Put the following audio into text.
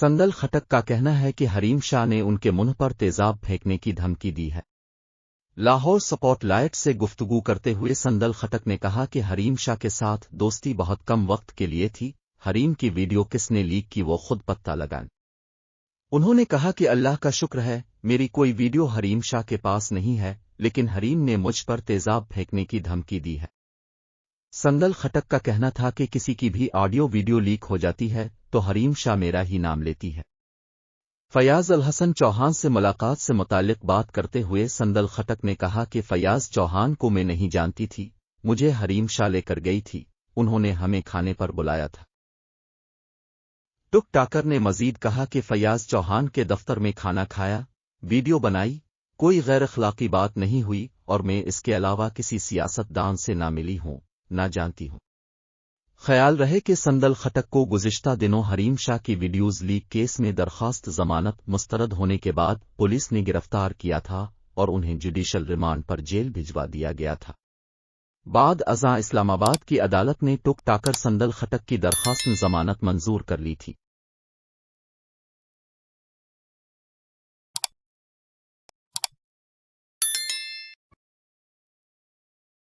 سندل خٹک کا کہنا ہے کہ حریم شاہ نے ان کے منہ پر تیزاب پھینکنے کی دھمکی دی ہے۔ لاہور سپوٹ لائٹ سے گفتگو کرتے ہوئے سندل خٹک نے کہا کہ حریم شاہ کے ساتھ دوستی بہت کم وقت کے لیے تھی، حریم کی ویڈیو کس نے لیک کی وہ خود پتہ لگائیں۔ انہوں نے کہا کہ اللہ کا شکر ہے میری کوئی ویڈیو حریم شاہ کے پاس نہیں ہے، لیکن حریم نے مجھ پر تیزاب پھینکنے کی دھمکی دی ہے۔ سندل خٹک کا کہنا تھا کہ کسی کی بھی آڈیو ویڈیو لیک ہو جاتی ہے تو حریم شاہ میرا ہی نام لیتی ہے۔ فیاض الحسن چوہان سے ملاقات سے متعلق بات کرتے ہوئے سندل خٹک نے کہا کہ فیاض چوہان کو میں نہیں جانتی تھی، مجھے حریم شاہ لے کر گئی تھی، انہوں نے ہمیں کھانے پر بلایا تھا۔ ٹک ٹاکر نے مزید کہا کہ فیاض چوہان کے دفتر میں کھانا کھایا، ویڈیو بنائی، کوئی غیر اخلاقی بات نہیں ہوئی اور میں اس کے علاوہ کسی سیاست دان سے نہ ملی ہوں، نہ جانتی ہوں۔ خیال رہے کہ سندل خٹک کو گزشتہ دنوں حریم شاہ کی ویڈیوز لیک کیس میں درخواست ضمانت مسترد ہونے کے بعد پولیس نے گرفتار کیا تھا اور انہیں جوڈیشل ریمانڈ پر جیل بھجوا دیا گیا تھا۔ بعد ازاں اسلام آباد کی عدالت نے ٹک ٹاکر سندل خٹک کی درخواست ضمانت منظور کر لی تھی۔